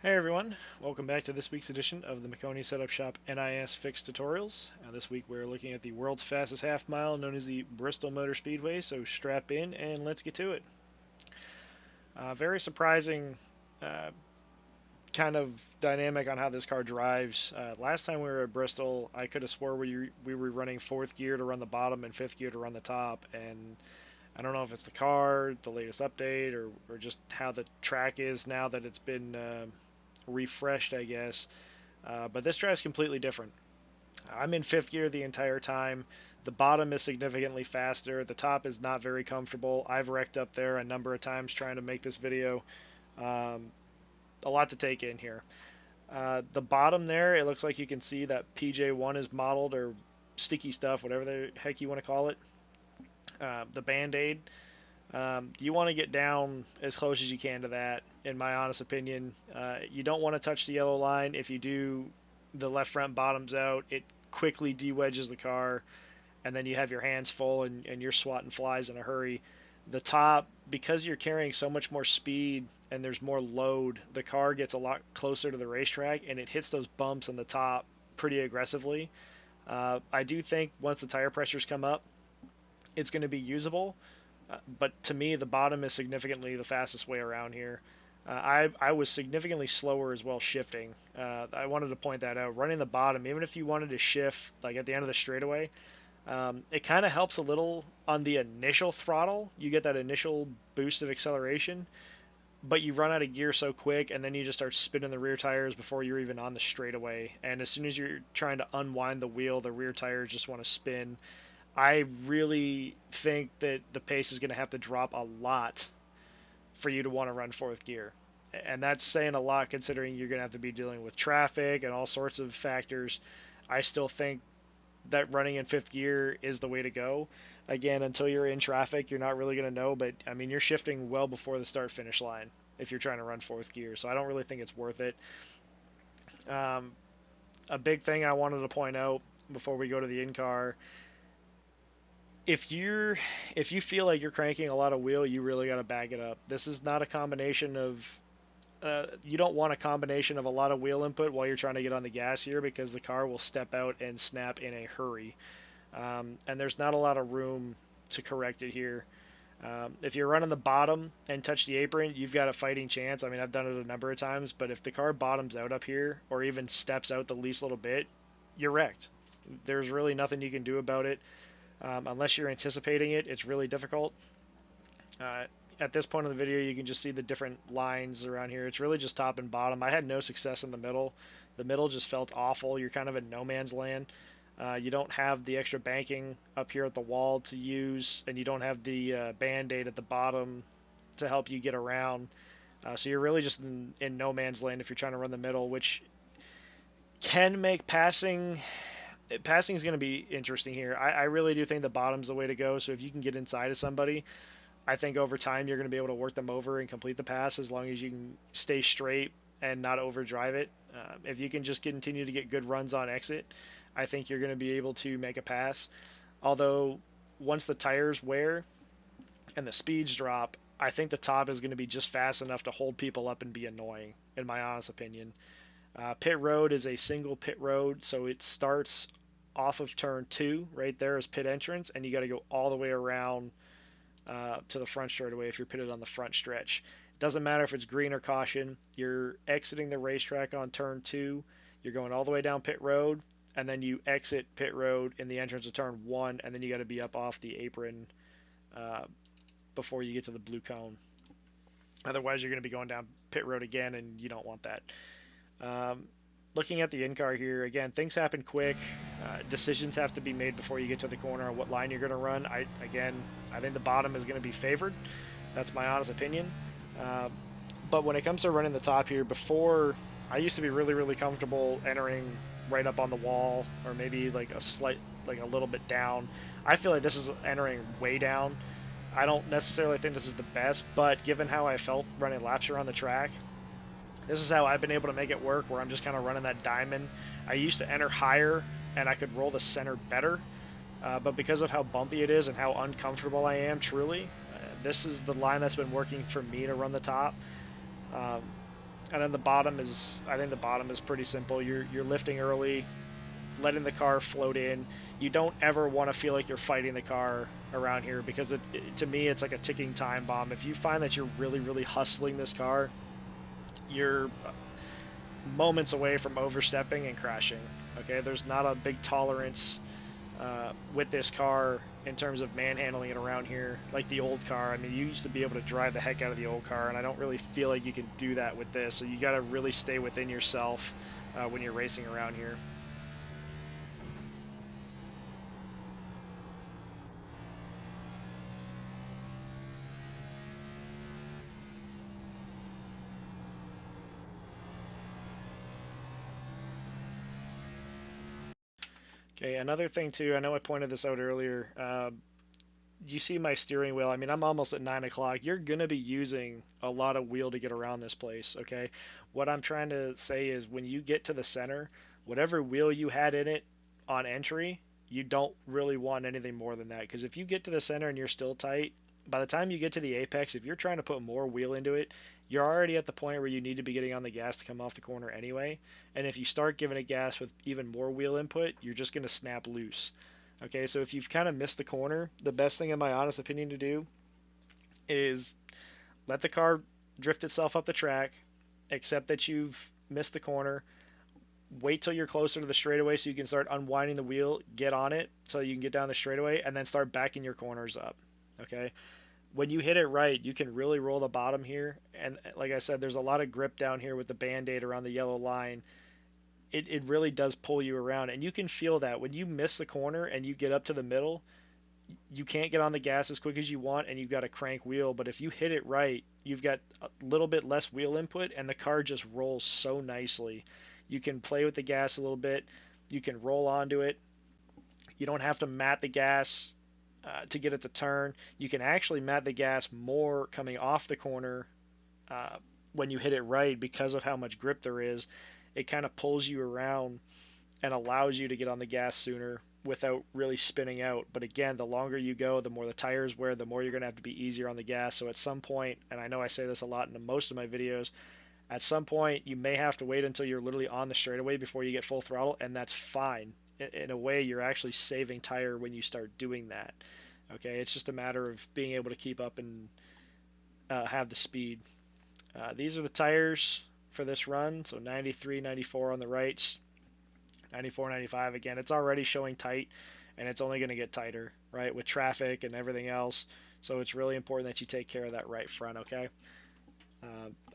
Hey everyone, welcome back to this week's edition of the Maconi Setup Shop NIS Fix Tutorials. This week we're looking at the world's fastest half mile known as the Bristol Motor Speedway, so strap in and let's get to it. Very surprising uh, kind of dynamic on how this car drives. Last time we were at Bristol, I could have swore we were running fourth gear to run the bottom and fifth gear to run the top, and I don't know if it's the car, the latest update, or just how the track is now that it's been refreshed, I guess. But this drive's completely different. I'm in fifth gear the entire time. The bottom is significantly faster. The top is not very comfortable. I've wrecked up there a number of times trying to make this video. Um, a lot to take in here. The bottom there, it looks like you can see that PJ1 is modeled, or sticky stuff, whatever the heck you want to call it. The Band-Aid, you want to get down as close as you can to that, in my honest opinion. You don't want to touch the yellow line. If you do, the left front bottoms out. It quickly de-wedges the car, and then you have your hands full and you're swatting flies in a hurry. The top, because you're carrying so much more speed and there's more load, the car gets a lot closer to the racetrack and it hits those bumps on the top pretty aggressively. I do think once the tire pressures come up, it's going to be usable, but to me, the bottom is significantly the fastest way around here. I was significantly slower as well shifting. I wanted to point that out. Running the bottom, even if you wanted to shift like at the end of the straightaway, it kind of helps a little on the initial throttle. You get that initial boost of acceleration, but you run out of gear so quick, and then you just start spinning the rear tires before you're even on the straightaway. And as soon as you're trying to unwind the wheel, the rear tires just want to spin. I really think that the pace is going to have to drop a lot for you to want to run fourth gear. And that's saying a lot considering you're going to have to be dealing with traffic and all sorts of factors. I still think that running in fifth gear is the way to go. Again, until you're in traffic, you're not really going to know, but I mean, you're shifting well before the start finish line if you're trying to run fourth gear. So I don't really think it's worth it. Um, a big thing I wanted to point out before we go to the in car, if you feel like you're cranking a lot of wheel, you really got to bag it up. This is not a combination of you don't want a combination of a lot of wheel input while you're trying to get on the gas here, because the car will step out and snap in a hurry. And there's not a lot of room to correct it here. If you're running the bottom and touch the apron, you've got a fighting chance. I mean, I've done it a number of times, but if the car bottoms out up here or even steps out the least little bit, you're wrecked. There's really nothing you can do about it. Unless you're anticipating it, it's really difficult. Uh, at this point in the video, you can just see the different lines around here. It's really just top and bottom. I had no success in the middle. The middle just felt awful. You're kind of in no man's land. You don't have the extra banking up here at the wall to use, and you don't have the Band-Aid at the bottom to help you get around. So you're really just in no man's land if you're trying to run the middle, which can make passing is going to be interesting here. I really do think the bottom's the way to go. So if you can get inside of somebody, I think over time you're going to be able to work them over and complete the pass as long as you can stay straight and not overdrive it. If you can just continue to get good runs on exit, I think you're going to be able to make a pass. Although once the tires wear and the speeds drop, I think the top is going to be just fast enough to hold people up and be annoying, in my honest opinion. Pit road is a single pit road, so it starts off of turn 2. Right there is pit entrance, and you got to go all the way around to the front straightaway if you're pitted on the front stretch. Doesn't matter if it's green or caution. You're exiting the racetrack on turn 2. You're going all the way down pit road, and then you exit pit road in the entrance of turn 1, and then you got to be up off the apron uh, before you get to the blue cone. Otherwise, you're going to be going down pit road again, and you don't want that. Um, Looking at the in-car here, again, things happen quick. Decisions have to be made before you get to the corner on what line you're going to run. I think the bottom is going to be favored. That's my honest opinion. Uh, but when it comes to running the top here, before I used to be really, really comfortable entering right up on the wall, or maybe like like a little bit down. I feel like this is entering way down. I don't necessarily think this is the best, but given how I felt running laps around the track, this is how I've been able to make it work, where I'm just kind of running that diamond. I used to enter higher and I could roll the center better, but because of how bumpy it is and how uncomfortable I am, truly, this is the line that's been working for me to run the top. Um, And then the bottom is, I think the bottom is pretty simple. You're lifting early, letting the car float in. You don't ever want to feel like you're fighting the car around here because to me it's like a ticking time bomb. If you find that you're really hustling this car, you're moments away from overstepping and crashing. Okay, there's not a big tolerance with this car in terms of manhandling it around here like the old car. I mean, you used to be able to drive the heck out of the old car, and I don't really feel like you can do that with this. So you got to really stay within yourself when you're racing around here. Okay, another thing too, I know I pointed this out earlier. You see my steering wheel. I mean, I'm almost at 9 o'clock. You're going to be using a lot of wheel to get around this place, okay? What I'm trying to say is when you get to the center, whatever wheel you had in it on entry, you don't really want anything more than that. Because if you get to the center and you're still tight, by the time you get to the apex, if you're trying to put more wheel into it, you're already at the point where you need to be getting on the gas to come off the corner anyway. And if you start giving it gas with even more wheel input, you're just going to snap loose. Okay, so if you've kind of missed the corner, the best thing, in my honest opinion, to do is let the car drift itself up the track, accept that you've missed the corner, wait till you're closer to the straightaway so you can start unwinding the wheel, get on it so you can get down the straightaway, and then start backing your corners up. Okay, when you hit it right, you can really roll the bottom here. And like I said, there's a lot of grip down here with the band-aid around the yellow line. It really does pull you around, and you can feel that when you miss the corner and you get up to the middle, you can't get on the gas as quick as you want, and you've got a crank wheel. But if you hit it right, you've got a little bit less wheel input and the car just rolls so nicely. You can play with the gas a little bit, you can roll onto it. You don't have to mat the gas to get it to turn. You can actually mat the gas more coming off the corner uh, when you hit it right, because of how much grip there is. It kind of pulls you around and allows you to get on the gas sooner without really spinning out. But again, the longer you go, the more the tires wear, the more you're going to have to be easier on the gas. So at some point, and I know I say this a lot in most of my videos, at some point you may have to wait until you're literally on the straightaway before you get full throttle, and that's fine. In a way, you're actually saving tire when you start doing that. Okay, it's just a matter of being able to keep up and have the speed. These are the tires for this run. So 93, 94 on the rights, 94, 95 again. It's already showing tight, and it's only going to get tighter, right, with traffic and everything else. So it's really important that you take care of that right front, okay?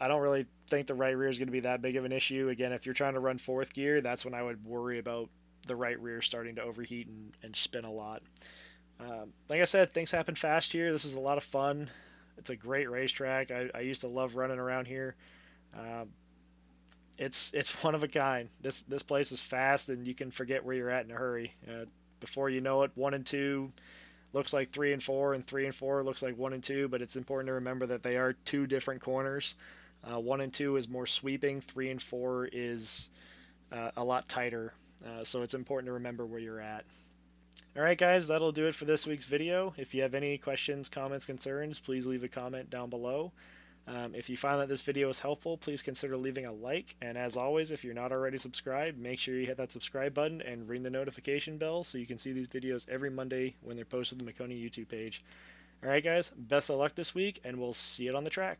I don't really think the right rear is going to be that big of an issue. Again, if you're trying to run fourth gear, that's when I would worry about the right rear starting to overheat and spin a lot. Like I said, things happen fast here. This is a lot of fun. It's a great racetrack. I used to love running around here. Um, it's one of a kind. This place is fast, and you can forget where you're at in a hurry. Before you know it, 1 and 2 looks like 3 and 4, and 3 and 4 looks like 1 and 2. But it's important to remember that they are two different corners. 1 and 2 is more sweeping. 3 and 4 is a lot tighter. So it's important to remember where you're at. All right, guys, that'll do it for this week's video. If you have any questions, comments, concerns, please leave a comment down below. If you find that this video is helpful, please consider leaving a like. And as always, if you're not already subscribed, make sure you hit that subscribe button and ring the notification bell so you can see these videos every Monday when they're posted to the Maconi YouTube page. All right, guys, best of luck this week, and we'll see it on the track.